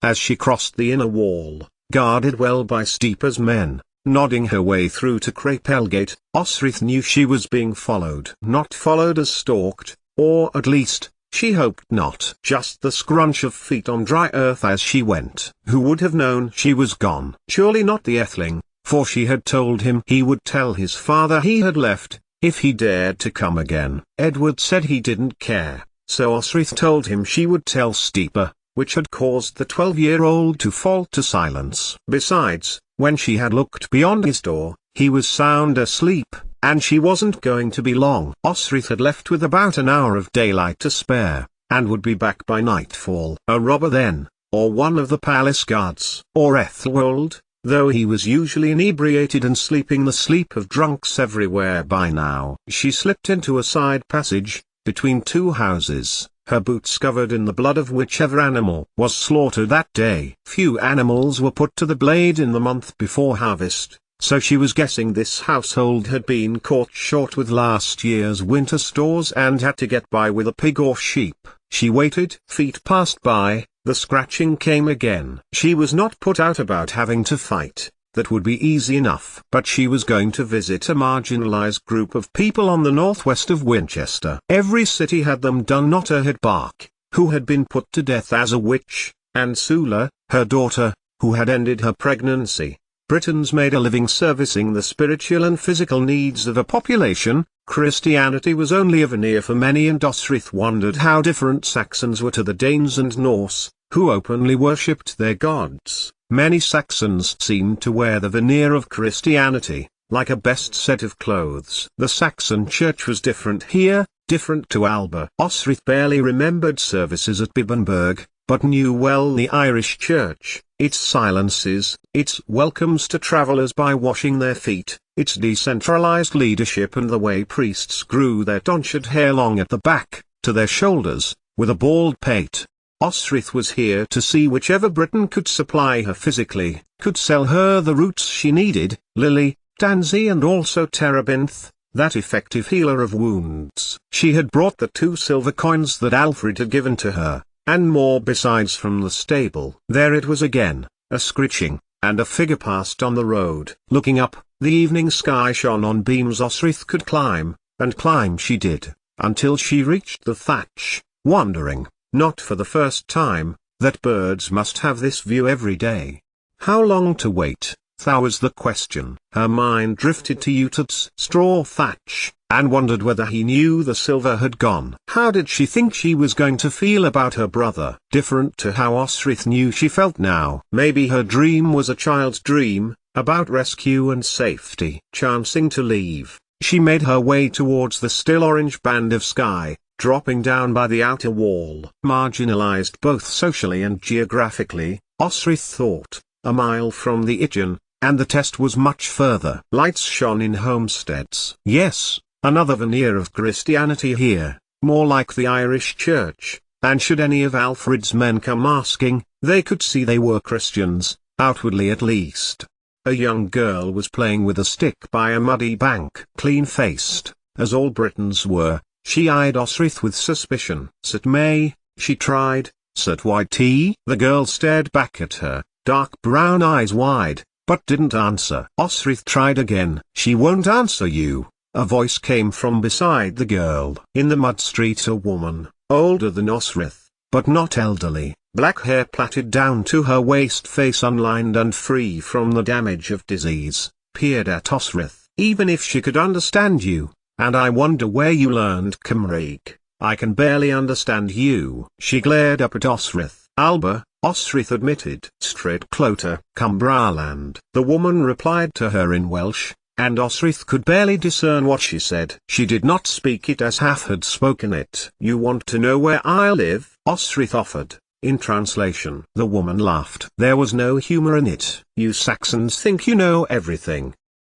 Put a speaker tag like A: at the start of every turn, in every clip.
A: as she crossed the inner wall, guarded well by Steeper's men, nodding her way through to Crapelgate. Osrith knew she was being followed. Not followed as stalked, or at least, she hoped not. Just the scrunch of feet on dry earth as she went. Who would have known she was gone? Surely not the Etheling, for she had told him he would tell his father he had left, if he dared to come again. Edward said he didn't care, so Osrith told him she would tell Steeper, which had caused the 12-year-old to fall to silence. Besides, when she had looked beyond his door, he was sound asleep, and she wasn't going to be long. Osrith had left with about an hour of daylight to spare, and would be back by nightfall. A robber then, or one of the palace guards, or Ethelwold, though he was usually inebriated and sleeping the sleep of drunks everywhere by now. She slipped into a side passage, between two houses, her boots covered in the blood of whichever animal was slaughtered that day. Few animals were put to the blade in the month before harvest, so she was guessing this household had been caught short with last year's winter stores and had to get by with a pig or sheep. She waited. Feet passed by, the scratching came again. She was not put out about having to fight. That would be easy enough. But she was going to visit a marginalized group of people on the northwest of Winchester. Every city had them done. Not a head Bark, who had been put to death as a witch, and Sula, her daughter, who had ended her pregnancy. Britons made a living servicing the spiritual and physical needs of a population. Christianity was only a veneer for many, and Osrith wondered how different Saxons were to the Danes and Norse, who openly worshipped their gods. Many Saxons seemed to wear the veneer of Christianity, like a best set of clothes. The Saxon church was different here, different to Alba. Osrith barely remembered services at Bibbenberg, but knew well the Irish church, its silences, its welcomes to travellers by washing their feet, its decentralized leadership, and the way priests grew their tonsured hair long at the back, to their shoulders, with a bald pate. Osrith was here to see whichever Briton could supply her physically, could sell her the roots she needed, lily, tansy, and also terebinth, that effective healer of wounds. She had brought the 2 silver coins that Alfred had given to her, and more besides from the stable. There it was again, a screeching, and a figure passed on the road. Looking up, the evening sky shone on beams Osrith could climb, and climb she did, until she reached the thatch, wondering, not for the first time, that birds must have this view every day. How long to wait? That was the question. Her mind drifted to Utah's straw thatch, and wondered whether he knew the silver had gone. How did she think she was going to feel about her brother? Different to how Osrith knew she felt now. Maybe her dream was a child's dream, about rescue and safety. Chancing to leave, she made her way towards the still orange band of sky, dropping down by the outer wall. Marginalized both socially and geographically, Osrith thought, a mile from the Itchen, and the test was much further. Lights shone in homesteads. Yes, another veneer of Christianity here, more like the Irish church, and should any of Alfred's men come asking, they could see they were Christians, outwardly at least. A young girl was playing with a stick by a muddy bank. Clean-faced, as all Britons were, she eyed Osrith with suspicion. "Sut May," she tried, "Sut Whitey." The girl stared back at her, dark brown eyes wide, but didn't answer. Osrith tried again. "She won't answer you." A voice came from beside the girl. In the mud street a woman, older than Osrith, but not elderly, black hair plaited down to her waist, face unlined and free from the damage of disease, peered at Osrith. "Even if she could understand you, and I wonder where you learned Cymraeg, I can barely understand you." She glared up at Osrith. "Alba," Osrith admitted. "Straight Clota, Cumbraland." The woman replied to her in Welsh, and Osrith could barely discern what she said. She did not speak it as Half had spoken it. "You want to know where I live?" Osrith offered, in translation. The woman laughed. There was no humor in it. "You Saxons think you know everything,"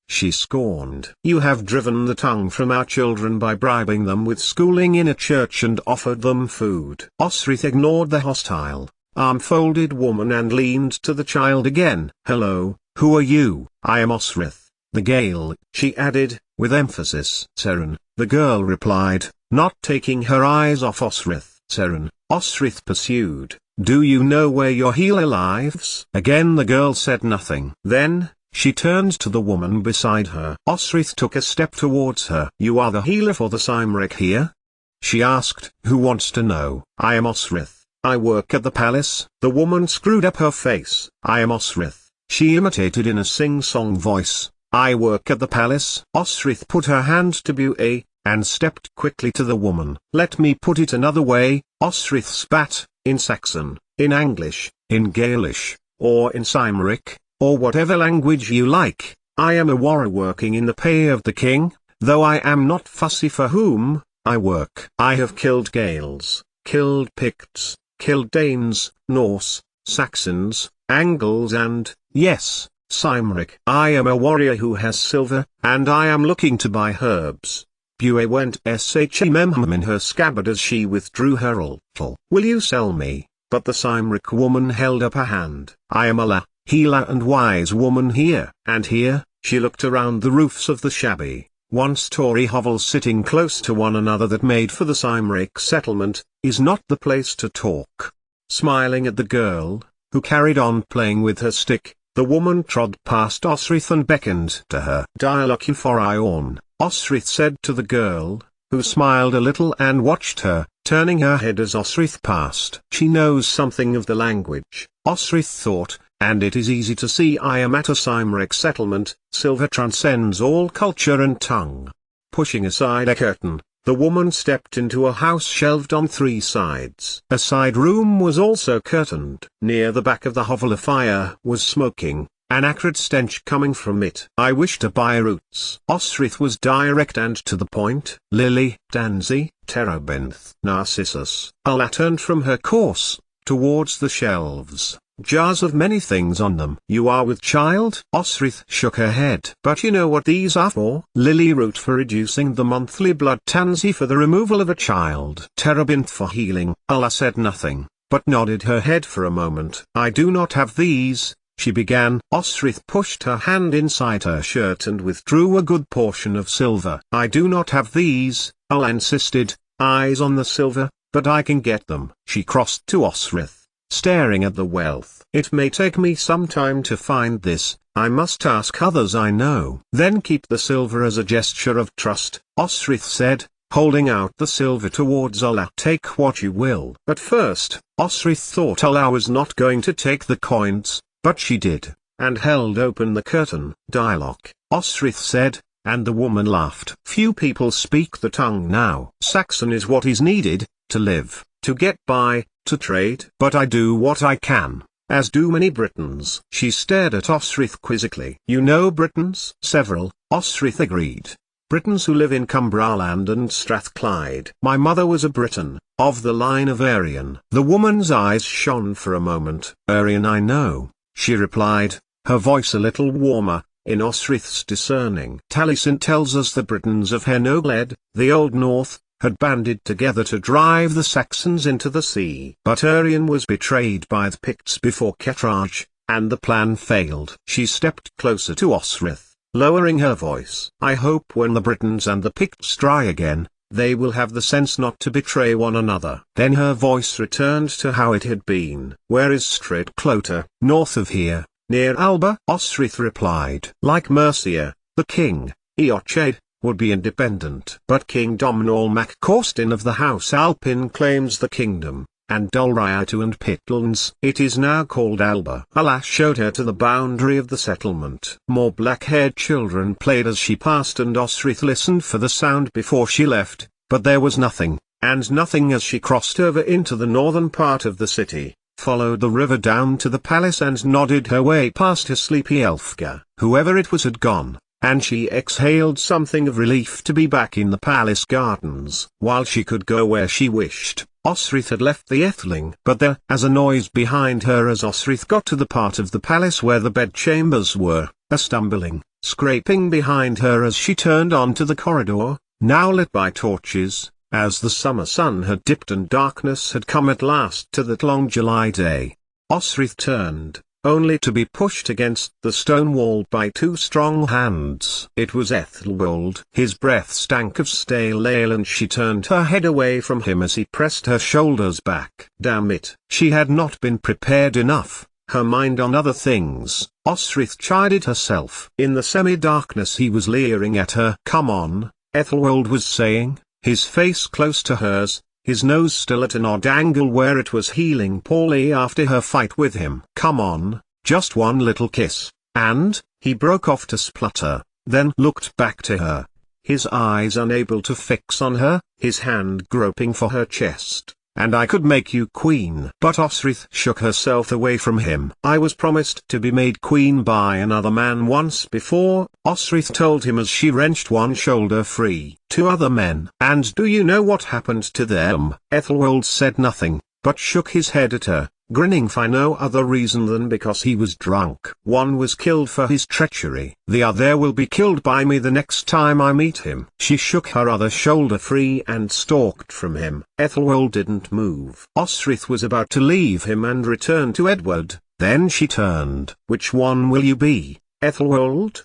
A: she scorned. "You have driven the tongue from our children by bribing them with schooling in a church and offered them food." Osrith ignored the hostile, arm-folded woman and leaned to the child again. "Hello, who are you?" "I am Osrith, the Gael," she added, with emphasis. "Seren," the girl replied, not taking her eyes off Osrith. "Seren," Osrith pursued, do you know where your healer lives? Again the girl said nothing. Then, she turned to the woman beside her. Osrith took a step towards her. You are the healer for the Cymric here? She asked. Who wants to know? I am Osrith. I work at the palace. The woman screwed up her face. I am Osrith, she imitated in a sing-song voice. I work at the palace. Osrith put her hand to Bue, and stepped quickly to the woman. Let me put it another way, Osrith spat, in Saxon, in English, in Gaelish, or in Cymric, or whatever language you like. I am a warrior working in the pay of the king, though I am not fussy for whom I work. I have killed Gaels, killed Picts, killed Danes, Norse, Saxons, Angles and, yes, Cymric. I am a warrior who has silver, and I am looking to buy herbs. Bue went shmm in her scabbard as she withdrew her ultal. Will you sell me? But the Cymric woman held up a hand. I am Allah, healer and wise woman here. And here, she looked around the roofs of the shabby, one-story hovels sitting close to one another that made for the Cymric settlement, is not the place to talk. Smiling at the girl, who carried on playing with her stick, the woman trod past Osrith and beckoned to her. Dialogue for Iorn, Osrith said to the girl, who smiled a little and watched her, turning her head as Osrith passed. She knows something of the language, Osrith thought, and it is easy to see I am at a Cymric settlement. Silver transcends all culture and tongue. Pushing aside a curtain, the woman stepped into a house shelved on three sides. A side room was also curtained. Near the back of the hovel a fire was smoking, an acrid stench coming from it. I wish to buy roots. Osrith was direct and to the point. Lily, Tansy, Terebinth, Narcissus. Allah turned from her course, towards the shelves, jars of many things on them. You are with child? Osrith shook her head. But you know what these are for? Lily root for reducing the monthly blood. Tansy for the removal of a child. Terebinth for healing. Allah said nothing, but nodded her head for a moment. I do not have these, she began. Osrith pushed her hand inside her shirt and withdrew a good portion of silver. I do not have these, Allah insisted, eyes on the silver, but I can get them. She crossed to Osrith, staring at the wealth. It may take me some time to find this, I must ask others I know. Then keep the silver as a gesture of trust, Osrith said, holding out the silver towards Allah. Take what you will. At first, Osrith thought Allah was not going to take the coins, but she did, and held open the curtain. Dialogue, Osrith said, and the woman laughed. Few people speak the tongue now. Saxon is what is needed, to live, to get by, to trade. But I do what I can, as do many Britons. She stared at Osrith quizzically. You know Britons? Several, Osrith agreed. Britons who live in Cumbraland and Strathclyde. My mother was a Briton, of the line of Aryan. The woman's eyes shone for a moment. Aryan I know, she replied, her voice a little warmer, in Osrith's discerning. Taliesin tells us the Britons of Henogled, the Old North, had banded together to drive the Saxons into the sea. But Aryan was betrayed by the Picts before Kettraj, and the plan failed. She stepped closer to Osrith, lowering her voice. I hope when the Britons and the Picts try again, they will have the sense not to betray one another. Then her voice returned to how it had been. Where is Stradclota? North of here, near Alba. Osrith replied. Like Mercia, the king, Eochaid, would be independent. But King Domhnall mac Corstin of the House Alpin claims the kingdom, and Dulriatu and Pitlands. It is now called Alba. Allah showed her to the boundary of the settlement. More black-haired children played as she passed and Osrith listened for the sound before she left, but there was nothing, and nothing as she crossed over into the northern part of the city, followed the river down to the palace and nodded her way past her sleepy Elfgar. Whoever it was had gone, and she exhaled something of relief to be back in the palace gardens. While she could go where she wished, Osrith had left the Atheling. But there was a noise behind her as Osrith got to the part of the palace where the bedchambers were, a stumbling, scraping behind her as she turned onto the corridor, now lit by torches, as the summer sun had dipped and darkness had come at last to that long July day. Osrith turned, only to be pushed against the stone wall by two strong hands. It was Ethelwald. His breath stank of stale ale and she turned her head away from him as he pressed her shoulders back. Damn it. She had not been prepared enough, her mind on other things, Osrith chided herself. In the semi-darkness he was leering at her. Come on, Ethelwald was saying, his face close to hers, his nose still at an odd angle where it was healing poorly after her fight with him. Come on, just one little kiss, and, he broke off to splutter, then looked back to her, his eyes unable to fix on her, his hand groping for her chest. And I could make you queen. But Osrith shook herself away from him. I was promised to be made queen by another man once before, Osrith told him as she wrenched one shoulder free. 2 other men. And do you know what happened to them? Ethelwald said nothing, but shook his head at her, grinning for no other reason than because he was drunk. One was killed for his treachery. The other will be killed by me the next time I meet him. She shook her other shoulder free and stalked from him. Ethelwald didn't move. Osrith was about to leave him and return to Edward, then she turned. Which one will you be, Ethelwald?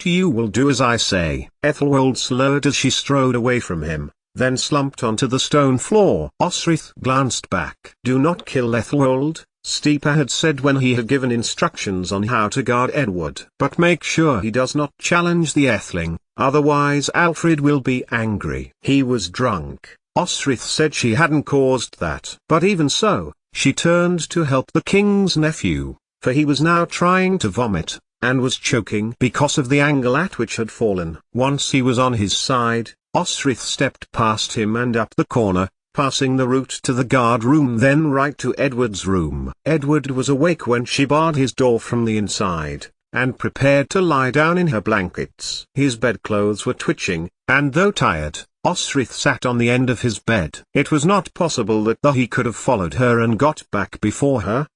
A: You will do as I say. Ethelwald slurred as she strode away from him, then slumped onto the stone floor. Osrith glanced back. Do not kill Ethelwald, Stipa had said when he had given instructions on how to guard Edward. But make sure he does not challenge the Atheling, otherwise Alfred will be angry. He was drunk. Osrith said she hadn't caused that. But even so, she turned to help the king's nephew, for he was now trying to vomit, and was choking because of the angle at which had fallen. Once he was on his side, Osrith stepped past him and up the corner, passing the route to the guard room, then right to Edward's room. Edward was awake when she barred his door from the inside, and prepared to lie down in her blankets. His bedclothes were twitching, and though tired, Osrith sat on the end of his bed. It was not possible that he could have followed her and got back before her.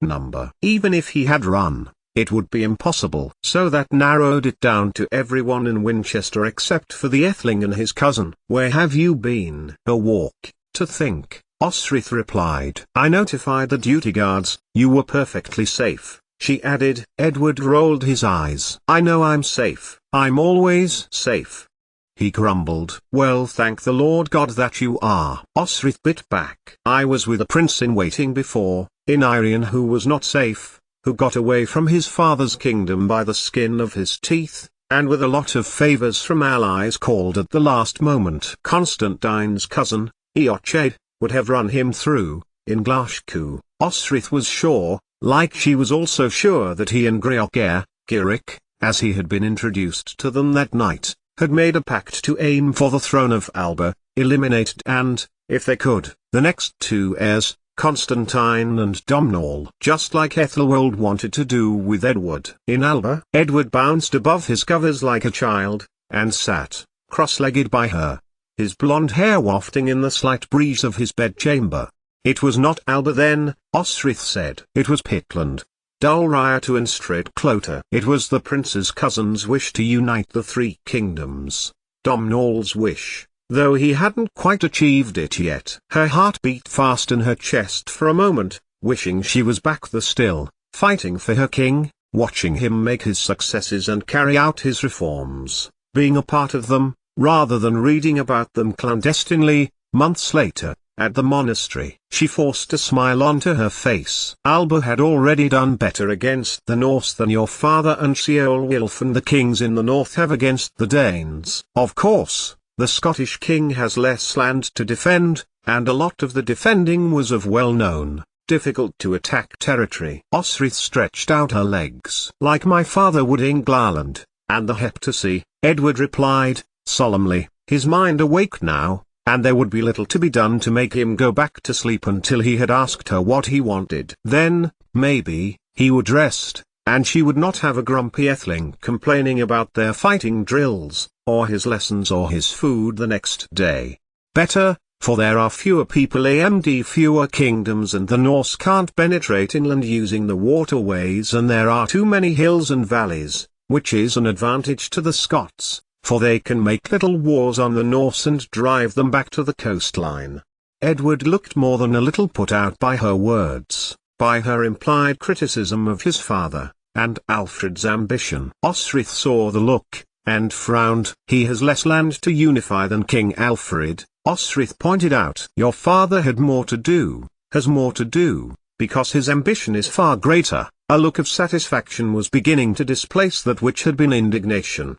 A: Even if he had run, it would be impossible. So that narrowed it down to everyone in Winchester except for the Atheling and his cousin. Where have you been? A walk, to think, Osrith replied. I notified the duty guards. You were perfectly safe, she added. Edward rolled his eyes. I know I'm safe. I'm always safe, he grumbled. Well, thank the Lord God that you are. Osrith bit back. I was with a prince in waiting before, in Irian, who was not safe, who got away from his father's kingdom by the skin of his teeth, and with a lot of favors from allies called at the last moment. Constantine's cousin, Eochaid, would have run him through, in Glashku. Osrith was sure, like she was also sure that he and Girik, as he had been introduced to them that night, had made a pact to aim for the throne of Alba, eliminate and, if they could, the next 2 heirs, Constantine and Domnall. Just like Ethelwald wanted to do with Edward. In Alba, Edward bounced above his covers like a child, and sat, cross-legged by her, his blonde hair wafting in the slight breeze of his bedchamber. It was not Alba then, Osrith said. It was Pitland, Dulriatu and Stradclota. It was the prince's cousin's wish to unite the 3 kingdoms. Domnall's wish, though he hadn't quite achieved it yet. Her heart beat fast in her chest for a moment, wishing she was back there still, fighting for her king, watching him make his successes and carry out his reforms, being a part of them, rather than reading about them clandestinely, months later, at the monastery. She forced a smile onto her face. Alba had already done better against the Norse than your father and Ceolwulf and the kings in the north have against the Danes. Of course, the Scottish king has less land to defend, and a lot of the defending was of well-known, difficult-to-attack territory. Osrith stretched out her legs. Like my father would England, and the Heptasy, Edward replied, solemnly, his mind awake now, and there would be little to be done to make him go back to sleep until he had asked her what he wanted. Then, maybe, he would rest, and she would not have a grumpy Atheling complaining about their fighting drills, or his lessons or his food the next day. Better, for there are fewer people and fewer kingdoms, and the Norse can't penetrate inland using the waterways, and there are too many hills and valleys, which is an advantage to the Scots, for they can make little wars on the Norse and drive them back to the coastline. Edward looked more than a little put out by her words. by her implied criticism of his father, and Alfred's ambition. Osric saw the look, and frowned. He has less land to unify than King Alfred, Osric pointed out. Your father had more to do, has more to do, because his ambition is far greater. A look of satisfaction was beginning to displace that which had been indignation.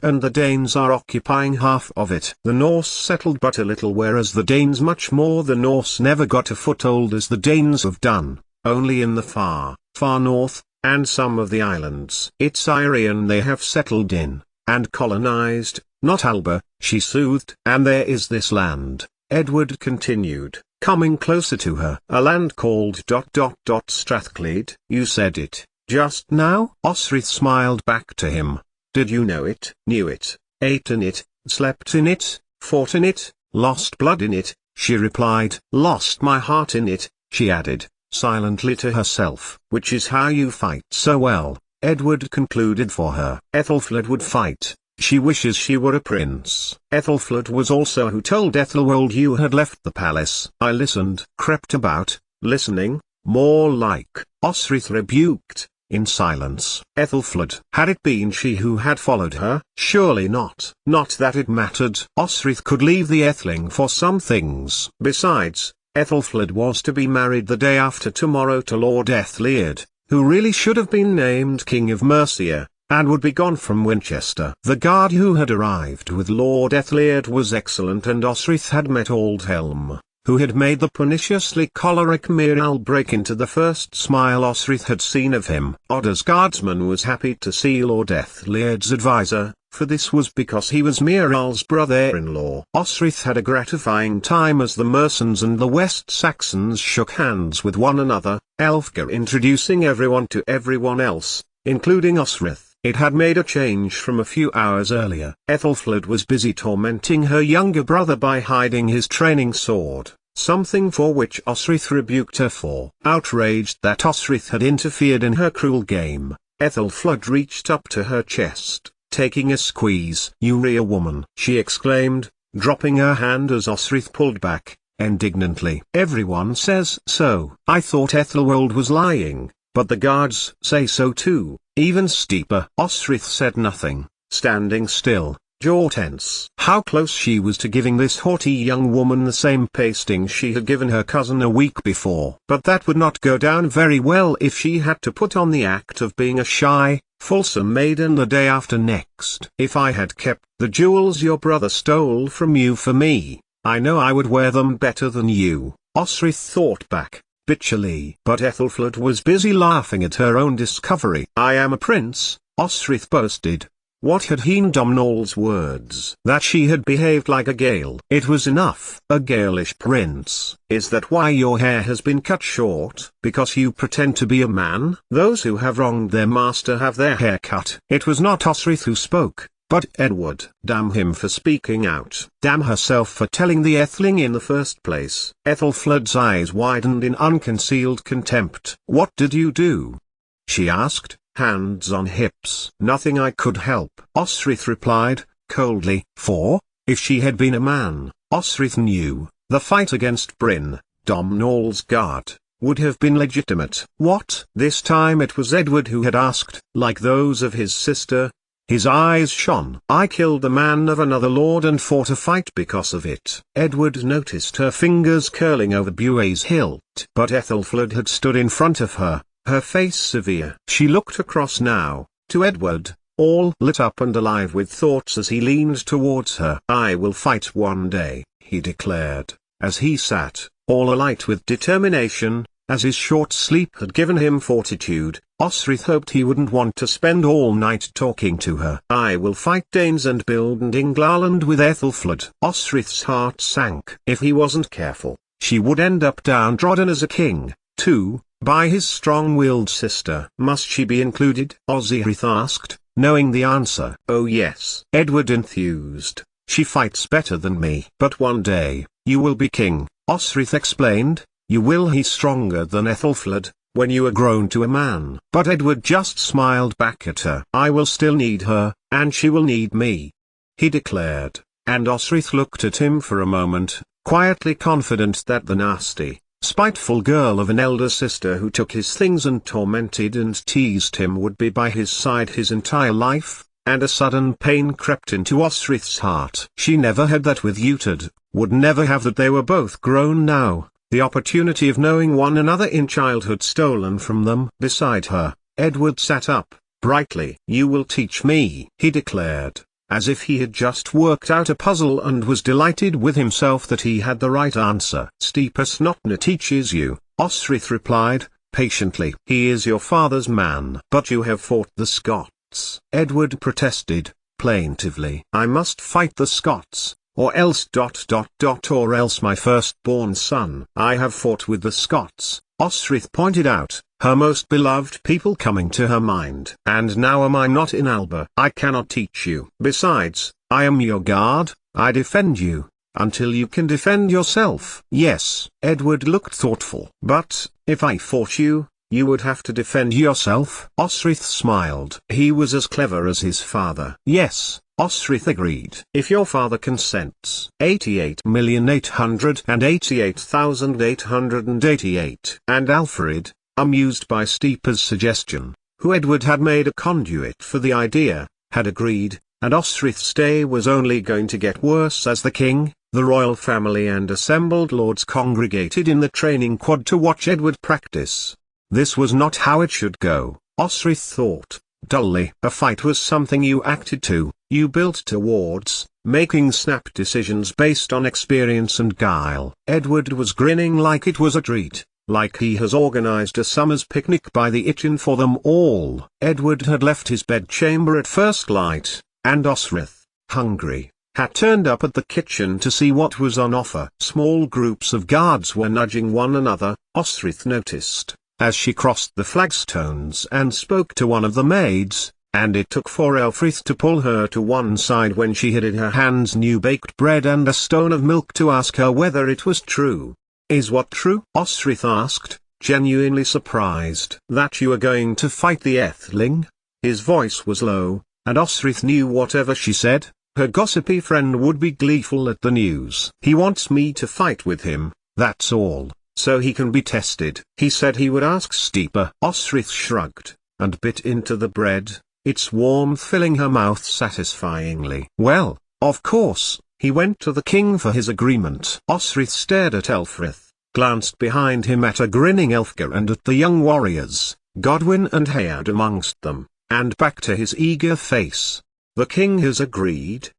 A: And the Danes are occupying half of it. The Norse settled but a little, whereas the Danes much more. The Norse never got a foothold as the Danes have done, only in the far, far north, and some of the islands. It's Irian they have settled in, and colonized, not Alba, she soothed. And there is this land, Edward continued, coming closer to her. A land called Strathclyde. You said it, just now? Osric smiled back to him. Did you know it? Knew it, ate in it, slept in it, fought in it, lost blood in it, she replied. Lost my heart in it, she added, silently to herself. Which is how you fight so well, Edward concluded for her. Ethelfled would fight. She wishes she were a prince. Ethelfled was also who told Ethelwold you had left the palace. I listened, crept about, listening, more like, Osric rebuked, in silence. Ethelfled. Had it been she who had followed her? Surely not. Not that it mattered. Osric could leave the Atheling for some things. Besides, Ethelfled was to be married the day after tomorrow to Lord Ethelred, who really should have been named King of Mercia, and would be gone from Winchester. The guard who had arrived with Lord Ethelred was excellent, and Osric had met Aldhelm, who had made the perniciously choleric Miriel break into the first smile Osric had seen of him. Odda's guardsman was happy to see Lord Ethelred's advisor, for this was because he was Miriel's brother-in-law. Osric had a gratifying time as the Mersons and the West Saxons shook hands with one another, Elfgar introducing everyone to everyone else, including Osric. It had made a change from a few hours earlier. Ethelfled was busy tormenting her younger brother by hiding his training sword, something for which Osric rebuked her for. Outraged that Osric had interfered in her cruel game, Ethelfled reached up to her chest, taking a squeeze. You real woman, she exclaimed, dropping her hand as Osric pulled back, indignantly. Everyone says so. I thought Ethelwold was lying, but the guards say so too. Even steeper. Osric said nothing, standing still, jaw tense. How close she was to giving this haughty young woman the same pasting she had given her cousin a week before. But that would not go down very well if she had to put on the act of being a shy, fulsome maiden the day after next. If I had kept the jewels your brother stole from you for me, I know I would wear them better than you, Osric thought back, bitchily. But Ethelfled was busy laughing at her own discovery. I am a prince, Osric boasted. What had Heen Domhnall's words? That she had behaved like a Gael. It was enough. A Gaelish prince. Is that why your hair has been cut short? Because you pretend to be a man? Those who have wronged their master have their hair cut. It was not Osric who spoke, but Edward. Damn him for speaking out. Damn herself for telling the Atheling in the first place. Ethelfled's eyes widened in unconcealed contempt. What did you do? She asked, hands on hips. Nothing I could help, Osric replied, coldly. For, if she had been a man, Osric knew, the fight against Bryn, Domhnall's guard, would have been legitimate. What? This time it was Edward who had asked, like those of his sister. His eyes shone. I killed the man of another lord and fought a fight because of it. Edward noticed her fingers curling over Bue's hilt. But Ethelfled had stood in front of her, her face severe. She looked across now, to Edward, all lit up and alive with thoughts as he leaned towards her. I will fight one day, he declared, as he sat, all alight with determination, as his short sleep had given him fortitude. Osric hoped he wouldn't want to spend all night talking to her. I will fight Danes and build an England with Ethelfled. Osric's heart sank. If he wasn't careful, she would end up downtrodden as a king, too, by his strong-willed sister. Must she be included? Osric asked, knowing the answer. Oh yes. Edward enthused. She fights better than me. But one day, you will be king, Osric explained. You will. He stronger than Ethelfled, when you are grown to a man. But Edward just smiled back at her. I will still need her, and she will need me, he declared, and Osric looked at him for a moment, quietly confident that the nasty, spiteful girl of an elder sister who took his things and tormented and teased him would be by his side his entire life, and a sudden pain crept into Osrith's heart. She never had that with Uhtred, would never have that. They were both grown now, the opportunity of knowing one another in childhood stolen from them. Beside her, Edward sat up, brightly. "You will teach me," he declared, as if he had just worked out a puzzle and was delighted with himself that he had the right answer. "Stipa Snotna teaches you," Osrith replied, patiently. "He is your father's man." "But you have fought the Scots," Edward protested, plaintively. "I must fight the Scots, or else ... or else my firstborn son." "I have fought with the Scots," Osrith pointed out, her most beloved people coming to her mind. "And now am I not in Alba? I cannot teach you. Besides, I am your guard, I defend you, until you can defend yourself." "Yes." Edward looked thoughtful. "But, if I fought you, you would have to defend yourself." Osrith smiled. He was as clever as his father. "Yes," Osrith agreed. "If your father consents." 88,888,888. And Alfred, amused by Stipa's suggestion, who Edward had made a conduit for the idea, had agreed, and Osrith's day was only going to get worse as the king, the royal family and assembled lords congregated in the training quad to watch Edward practice. This was not how it should go, Osrith thought, dully. A fight was something you acted to, you built towards, making snap decisions based on experience and guile. Edward was grinning like it was a treat, like he has organized a summer's picnic by the Itchen for them all. Edward had left his bedchamber at first light, and Osrith, hungry, had turned up at the kitchen to see what was on offer. Small groups of guards were nudging one another, Osrith noticed, as she crossed the flagstones and spoke to one of the maids, and it took for Elfrith to pull her to one side when she had in her hands new baked bread and a stone of milk to ask her whether it was true. "Is what true?" Osrith asked, genuinely surprised. "That you are going to fight the Atheling?" His voice was low, and Osrith knew whatever she said, her gossipy friend would be gleeful at the news. "He wants me to fight with him, that's all, so he can be tested." "He said he would ask Stipa." Osrith shrugged, and bit into the bread, its warmth filling her mouth satisfyingly. "Well, of course, he went to the king for his agreement." Osrith stared at Elfrith, glanced behind him at a grinning Elfgar and at the young warriors, Godwin and Hayard amongst them, and back to his eager face. "The king has agreed?"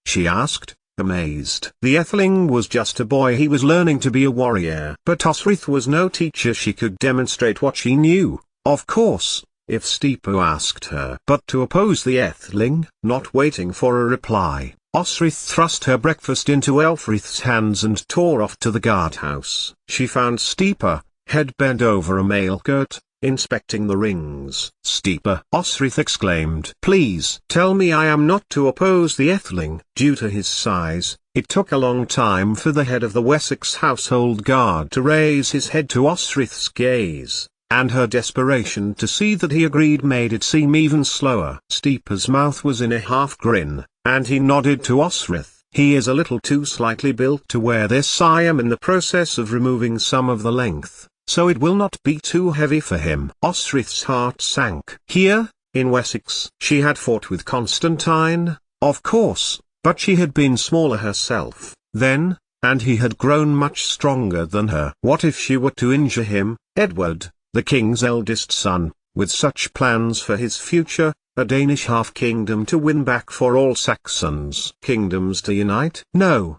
A: she asked, amazed. The Atheling was just a boy, he was learning to be a warrior. But Osrith was no teacher, she could demonstrate what she knew, of course, if Stipa asked her. But to oppose the Atheling? Not waiting for a reply, Osrith thrust her breakfast into Elfrith's hands and tore off to the guardhouse. She found Stipa, head bent over a mail coat, inspecting the rings. "Stipa!" Osrith exclaimed. "Please tell me I am not to oppose the Atheling." Due to his size, it took a long time for the head of the Wessex household guard to raise his head to Osrith's gaze, and her desperation to see that he agreed made it seem even slower. Stipa's mouth was in a half-grin, and he nodded to Osrith. "He is a little too slightly built to wear this. I am in the process of removing some of the length, so it will not be too heavy for him." Osrith's heart sank. Here, in Wessex, she had fought with Constantine, of course, but she had been smaller herself, then, and he had grown much stronger than her. What if she were to injure him, Edward, the king's eldest son, with such plans for his future, a Danish half-kingdom to win back for all Saxons? Kingdoms to unite? No.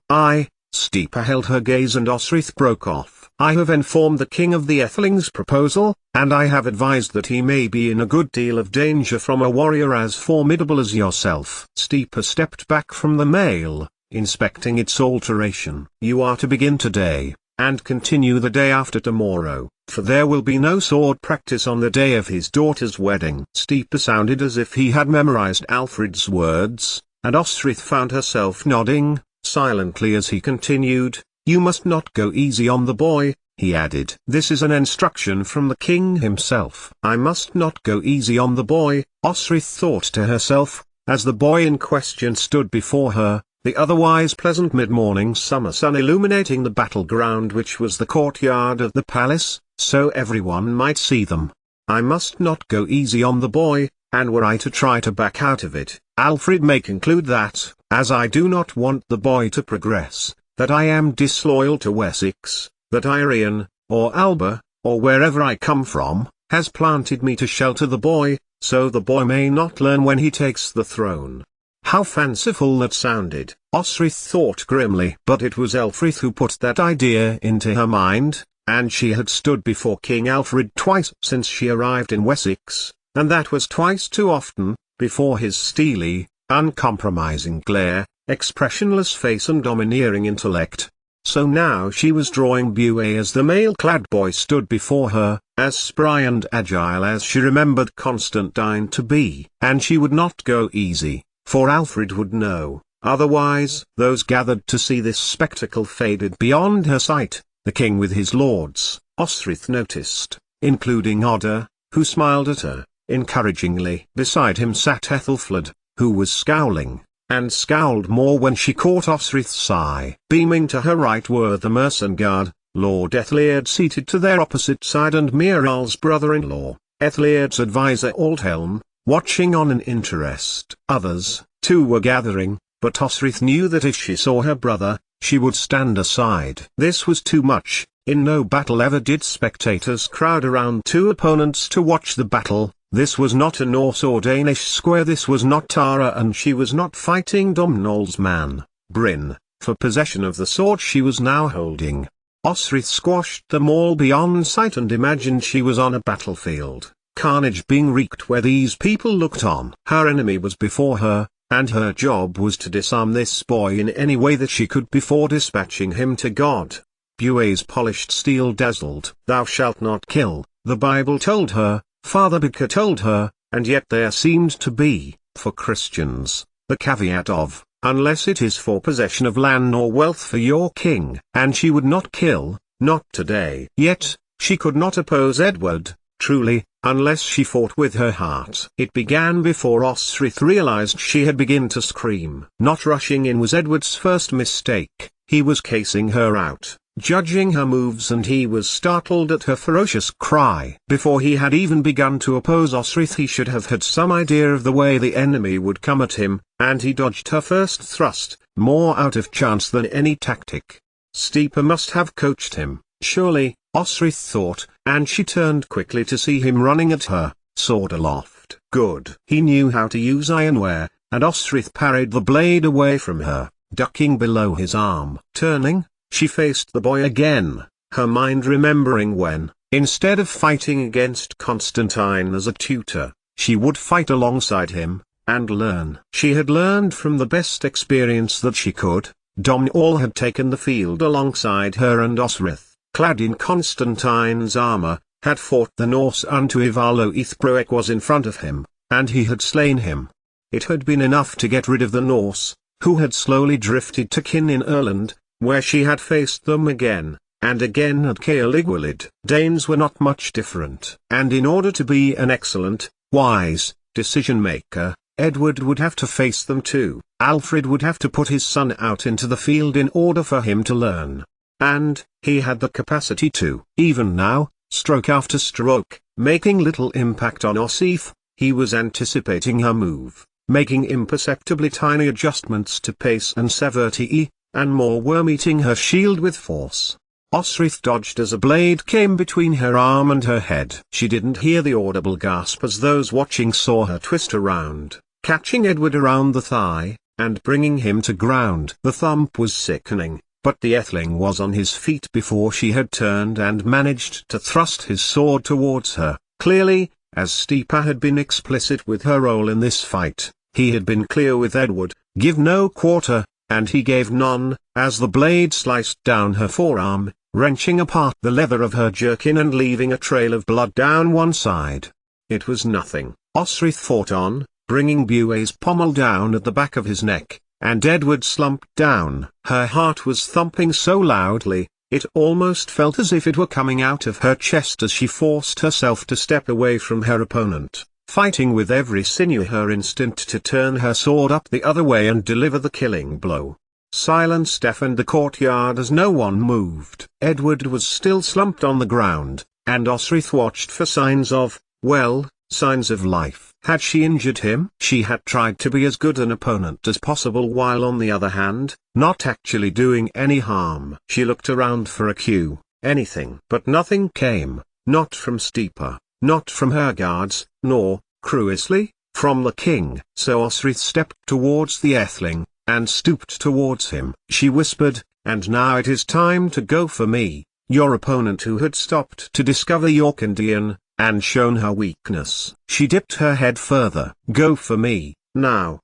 A: Stipa held her gaze and Osrith broke off. "I have informed the king of the Atheling's proposal, and I have advised that he may be in a good deal of danger from a warrior as formidable as yourself." Stipa stepped back from the mail, inspecting its alteration. "You are to begin today, and continue the day after tomorrow, for there will be no sword practice on the day of his daughter's wedding." Stipa sounded as if he had memorized Alfred's words, and Osrith found herself nodding silently as he continued. "You must not go easy on the boy," he added. "This is an instruction from the king himself." I must not go easy on the boy, Osrith thought to herself, as the boy in question stood before her, the otherwise pleasant mid-morning summer sun illuminating the battleground, which was the courtyard of the palace, so everyone might see them. I must not go easy on the boy, and were I to try to back out of it, Alfred may conclude that, as I do not want the boy to progress, that I am disloyal to Wessex, that Irian, or Alba, or wherever I come from, has planted me to shelter the boy, so the boy may not learn when he takes the throne. How fanciful that sounded, Osric thought grimly. But it was Elfrith who put that idea into her mind, and she had stood before King Alfred twice since she arrived in Wessex, and that was twice too often, before his steely, uncompromising glare, expressionless face and domineering intellect. So now she was drawing Buet as the mail-clad boy stood before her, as spry and agile as she remembered Constantine to be. And she would not go easy, for Alfred would know, otherwise. Those gathered to see this spectacle faded beyond her sight. The king with his lords, Osric noticed, including Oda, who smiled at her, encouragingly. Beside him sat Ethelfled, who was scowling, and scowled more when she caught Osric's eye. Beaming to her right were the Mercen Guard, Lord Ethelred seated to their opposite side, and Miral's brother-in-law, Ethelred's adviser Aldhelm, watching on in interest. Others, too, were gathering, but Osric knew that if she saw her brother, she would stand aside. This was too much. In no battle ever did spectators crowd around two opponents to watch the battle. This was not a Norse or Danish square, this was not Tara, and she was not fighting Domhnall's man, Bryn, for possession of the sword she was now holding. Osric squashed them all beyond sight and imagined she was on a battlefield, carnage being wreaked where these people looked on. Her enemy was before her, and her job was to disarm this boy in any way that she could before dispatching him to God. Buet's polished steel dazzled. Thou shalt not kill, the Bible told her, Father Becker told her, and yet there seemed to be, for Christians, the caveat of, unless it is for possession of land or wealth for your king. And she would not kill, not today. Yet, she could not oppose Edward, truly, unless she fought with her heart. It began before Osric realized she had begun to scream. Not rushing in was Edward's first mistake. He was casing her out, judging her moves, and he was startled at her ferocious cry. Before he had even begun to oppose Osric, he should have had some idea of the way the enemy would come at him, and he dodged her first thrust, more out of chance than any tactic. Steeper must have coached him, surely, Osric thought, and she turned quickly to see him running at her, sword aloft. Good. He knew how to use ironware, and Osric parried the blade away from her, ducking below his arm. Turning, she faced the boy again, her mind remembering when, instead of fighting against Constantine as a tutor, she would fight alongside him, and learn. She had learned from the best experience that she could. Domhnall had taken the field alongside her, and Osric, clad in Constantine's armor, had fought the Norse unto Ivalo Ithbroek was in front of him, and he had slain him. It had been enough to get rid of the Norse, who had slowly drifted to Kin in Erland, where she had faced them again, and again at Caerligwylid. Danes were not much different. And in order to be an excellent, wise, decision-maker, Edward would have to face them too. Alfred would have to put his son out into the field in order for him to learn. And, he had the capacity to. Even now, stroke after stroke, making little impact on Osif, he was anticipating her move, making imperceptibly tiny adjustments to pace and severity, and more were meeting her shield with force. Osric dodged as a blade came between her arm and her head. She didn't hear the audible gasp as those watching saw her twist around, catching Edward around the thigh, and bringing him to ground. The thump was sickening, but the Etheling was on his feet before she had turned and managed to thrust his sword towards her. Clearly, as Stipa had been explicit with her role in this fight, he had been clear with Edward, give no quarter, and he gave none, as the blade sliced down her forearm, wrenching apart the leather of her jerkin and leaving a trail of blood down one side. It was nothing. Osric fought on, bringing Buet's pommel down at the back of his neck, and Edward slumped down. Her heart was thumping so loudly, it almost felt as if it were coming out of her chest as she forced herself to step away from her opponent, fighting with every sinew, her instinct to turn her sword up the other way and deliver the killing blow. Silence deafened the courtyard as no one moved. Edward was still slumped on the ground, and Osrith watched for signs of, well, signs of life. Had she injured him? She had tried to be as good an opponent as possible while on the other hand, not actually doing any harm. She looked around for a cue, anything. But nothing came, not from Steeper, not from her guards, nor, curiously, from the king. So Osrith stepped towards the Earthling, and stooped towards him. She whispered, "And now it is time to go for me." Your opponent, who had stopped to discover Yorkindian, and shown her weakness. She dipped her head further. "Go for me, now."